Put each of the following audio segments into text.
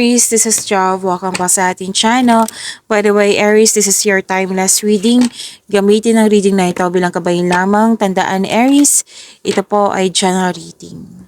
Aries, this is Jav. Welcome pa sa ating channel. By the way, Aries, this is your timeless reading. Gamitin ang reading na ito bilang kabayan lamang. Tandaan, Aries, ito po ay general reading.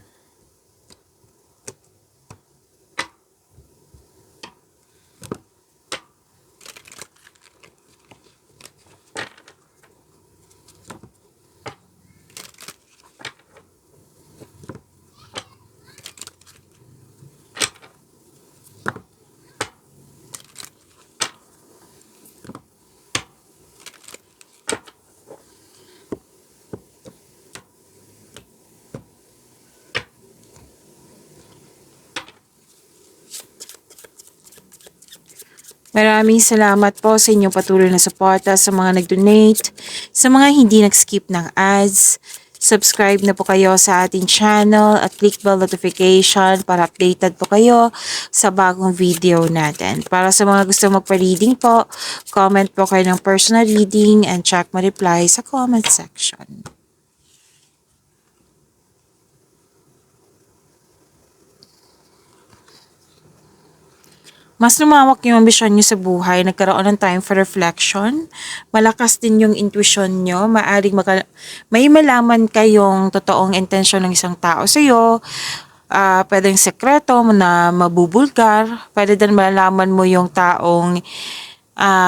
Maraming salamat po sa inyong patuloy na suporta sa mga nag-donate, sa mga hindi nag-skip ng ads. Subscribe na po kayo sa ating channel at click bell notification para updated po kayo sa bagong video natin. Para sa mga gusto magpa-reading po, comment po kayo ng personal reading and check my reply sa comment section. Mas lumawak yung ambisyon nyo sa buhay, nagkaroon ng time for reflection, malakas din yung intuition nyo, may malaman kayong totoong intensyon ng isang tao sa iyo, pwedeng sekreto na mabubulgar, pwede din malaman mo yung taong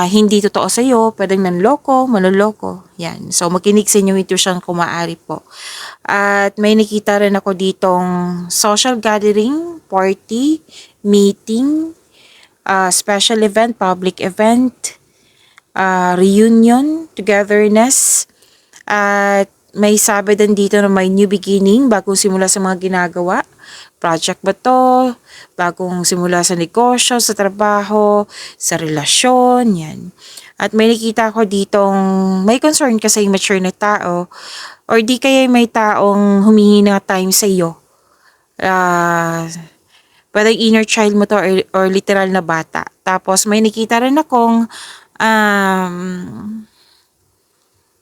hindi totoo sa iyo, pwedeng manloko, manloloko. Yan. So, makinig sa inyong intuition kung maaari po. At may nakita rin ako ditong social gathering, party, meeting, special event, public event, reunion, togetherness, at may sabi din dito na may new beginning, bagong simula sa mga ginagawa. Project ba to? Bagong simula sa negosyo, sa trabaho, sa relasyon, yan. At may nakita ko ditong may concern ka sa immature na tao or di kaya may taong humingi na time sa iyo. Pwedeng inner child mo to or literal na bata. Tapos may nakita rin akong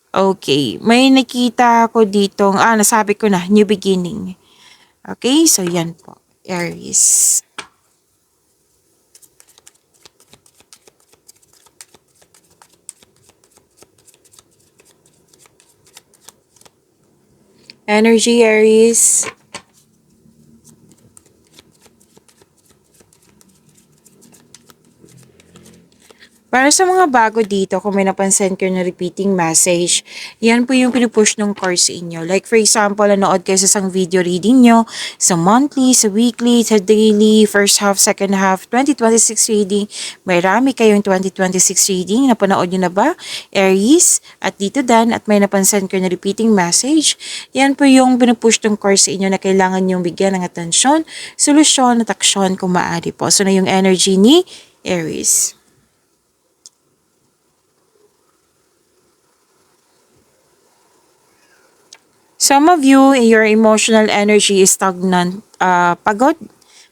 okay, may nakita ako ditong nasabi ko na, new beginning. Okay, so yan po, Aries. Energy, Aries. Para sa mga bago dito, kung may napansin kayo na repeating message, yan po yung pinupush ng course sa inyo. Like for example, nanood kayo sa isang video reading nyo, sa monthly, sa weekly, sa daily, first half, second half, 2026 reading. Marami kayong 2026 reading. Napanood nyo na ba? Aries, at dito dan, at may napansin kayo na repeating message. Yan po yung pinupush ng course sa inyo na kailangan nyong bigyan ng atensyon, solusyon at aksyon kung maaari po. So na yung energy ni Aries. Some of you, your emotional energy is stagnant, pagod,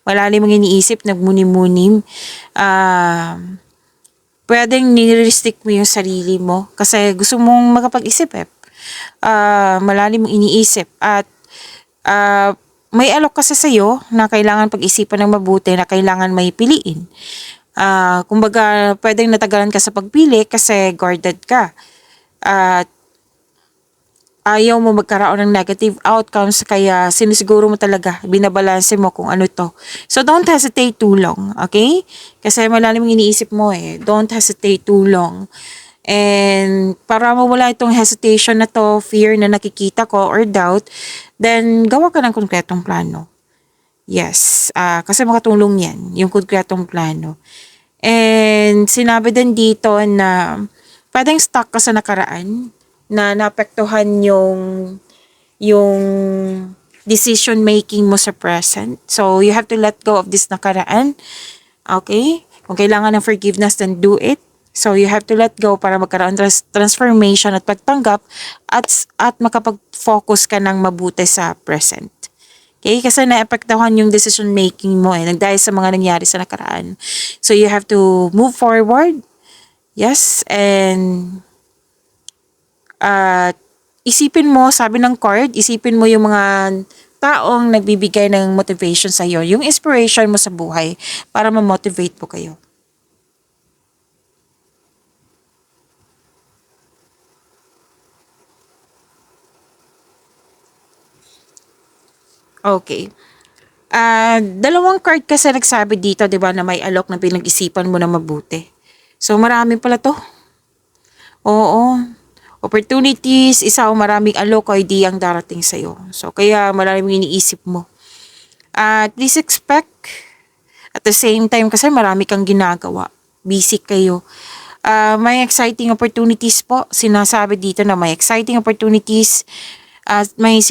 malalim ang iniisip, nagmuni-munim. Pwedeng nire-restrict mo yung sarili mo kasi gusto mong makapag-isip malalim ang iniisip at may alok kasi sa'yo na kailangan pag-isipan ng mabuti, na kailangan may piliin. Kumbaga, pwedeng natagalan ka sa pagpili kasi guarded ka. Ayaw mo magkaroon ng negative outcomes kaya sinisiguro mo talaga, binabalanse mo kung ano to. So don't hesitate too long, okay? Kasi malalim yung iniisip mo Don't hesitate too long. And para mawala itong hesitation na to, fear na nakikita ko or doubt, then gawa ka ng konkretong plano. Yes, kasi makatulong yan, yung konkretong plano. And sinabi din dito na pwedeng stuck ka sa nakaraan, na naapektuhan yung decision making mo sa present. So, you have to let go of this nakaraan. Okay? Kung kailangan ng forgiveness, then do it. So, you have to let go para magkaroon transformation at pagtanggap at makapag-focus ka ng mabuti sa present. Okay? Kasi naapektuhan yung decision making mo nagdahil sa mga nangyari sa nakaraan. So, you have to move forward. Yes, and isipin mo, sabi ng card, isipin mo yung mga taong nagbibigay ng motivation sa iyo, yung inspiration mo sa buhay para ma-motivate po kayo. Okay. Dalawang card kasi nagsabi dito, 'di ba, na may alok na pinag-isipan mo na mabuti. So marami pala 'to. Oo. Opportunities, isa o maraming alok o idea ang darating sa iyo. So kaya maraming iniisip mo. Please expect at the same time kasi marami kang ginagawa. Busy kayo. May exciting opportunities po. Sinasabi dito na may exciting opportunities. May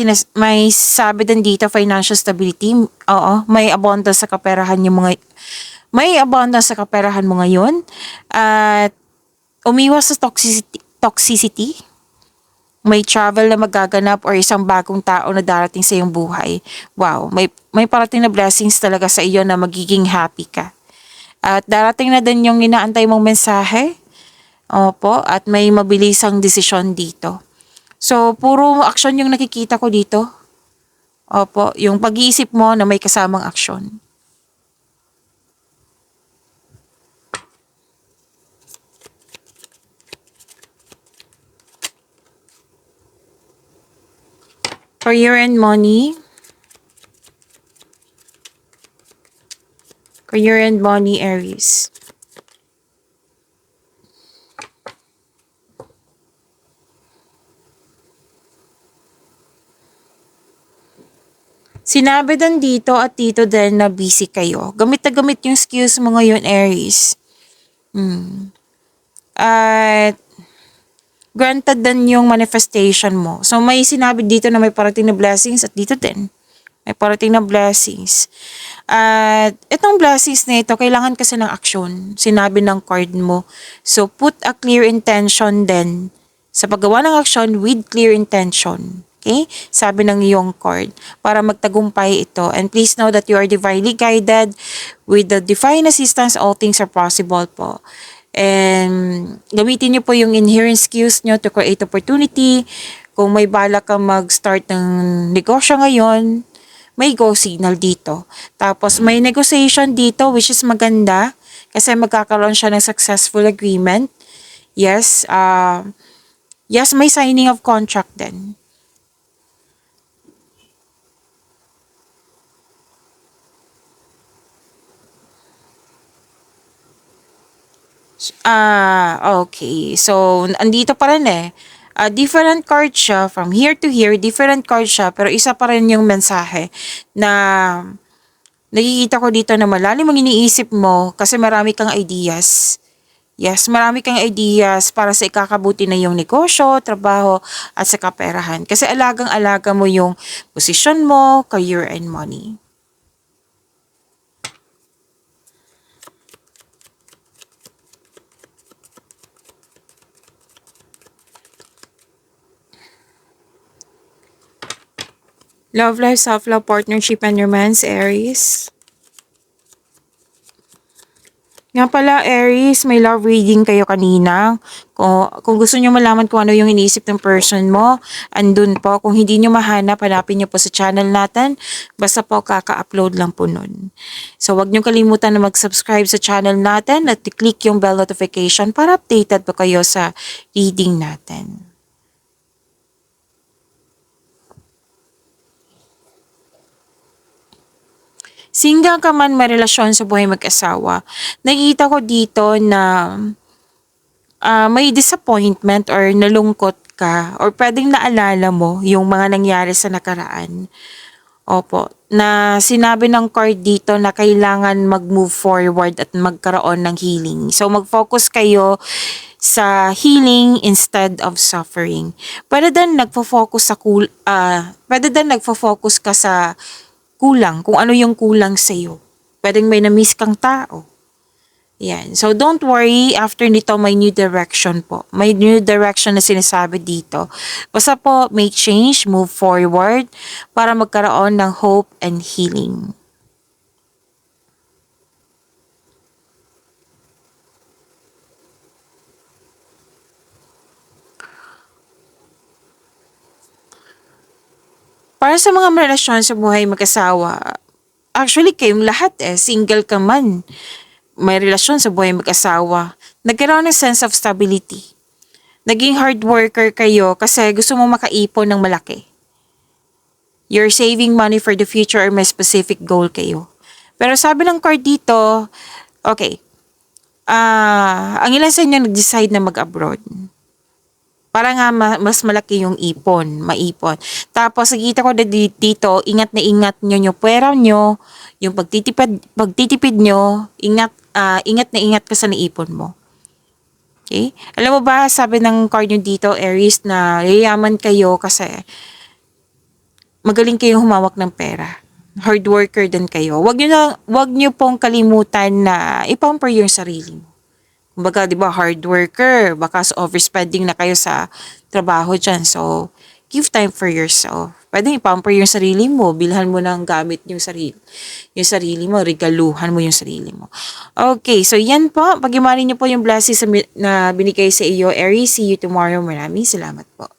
sabi din dito financial stability. Oo, may abundance sa kaperahan yung mga may abundance sa kaperahan mo ngayon. At umiwas sa toxicity. May travel na magaganap or isang bagong tao na darating sa iyong buhay. Wow, may parating na blessings talaga sa iyo na magiging happy ka. At darating na din yung inaantay mong mensahe. Opo, at may mabilisang desisyon dito. So, puro action yung nakikita ko dito. Opo, yung pag-iisip mo na may kasamang aksyon. Career and money. Career and money, Aries. Sinabi din dito at dito din na busy kayo. Gamit na gamit yung skills mo ngayon, Aries. At granted din yung manifestation mo. So may sinabi dito na may parating na blessings at dito din. May parating na blessings. At itong blessings na ito, kailangan kasi ng aksyon. Sinabi ng card mo. So put a clear intention din sa paggawa ng aksyon with clear intention. Okay? Sabi ng iyong card. Para magtagumpay ito. And please know that you are divinely guided. With the divine assistance, all things are possible po. And gamitin niyo po yung inherent skills niyo to create opportunity. Kung may balak ka mag-start ng negosyo ngayon, may go signal dito. Tapos may negotiation dito which is maganda kasi magkakaroon siya ng successful agreement. Yes, yes, may signing of contract din. Okay. So, andito pa rin eh. Different card siya, from here to here, different card siya, pero isa pa rin yung mensahe na nakikita ko dito na malalim ang iniisip mo kasi marami kang ideas. Yes, marami kang ideas para sa ikakabuti na yung negosyo, trabaho, at sa kaperahan. Kasi alagang-alaga mo yung posisyon mo, career, and money. Love life, self-love, partnership, and romance, Aries. Nga pala, Aries, may love reading kayo kanina. Kung gusto nyo malaman kung ano yung iniisip ng person mo, andun po. Kung hindi nyo mahanap, hanapin nyo po sa channel natin. Basta po kaka-upload lang po nun. So, wag nyo kalimutan na mag-subscribe sa channel natin at i-click yung bell notification para updated po kayo sa reading natin. Single ka man may relasyon sa buhay mag-asawa, nakikita ko dito na may disappointment or nalungkot ka or pwedeng naalala mo yung mga nangyari sa nakaraan. Opo, na sinabi ng card dito na kailangan mag-move forward at magkaroon ng healing. So mag-focus kayo sa healing instead of suffering. Pwede din nagfo-focus ka sa kulang, kung ano yung kulang sa iyo. Pwedeng may na-miss kang tao. Yan. So, don't worry. After nito, may new direction po. May new direction na sinasabi dito. Basta po, make change, move forward, para magkaroon ng hope and healing. Para sa mga relasyon sa buhay mag-asawa, actually kayong lahat single ka man, may relasyon sa buhay mag-asawa, nagkaroon ng sense of stability. Naging hard worker kayo kasi gusto mo makaipon ng malaki. You're saving money for the future or may specific goal kayo. Pero sabi ng card dito, okay, ang ilan sa inyo nag-decide na mag-abroad. Para nga mas malaki yung maipon. Tapos nakita ko na dito, ingat na ingat nyo yung pera nyo, yung pagtitipid nyo, ingat na ingat ka sa naipon mo. Okay? Alam mo ba, sabi ng card nyo dito, Aries, na yayaman kayo kasi magaling kayong humawak ng pera. Hard worker din kayo. Wag nyo pong kalimutan na ipamper yung sarili mo. Kumbaga, di ba, hard worker, baka overspending na kayo sa trabaho dyan. So, give time for yourself. Pwede ipamper yung sarili mo, bilhan mo ng gamit yung sarili mo, regaluhan mo yung sarili mo. Okay, so yan po. Pag-imani nyo po yung blessings na binigay sa iyo, Aries. See you tomorrow. Maraming salamat po.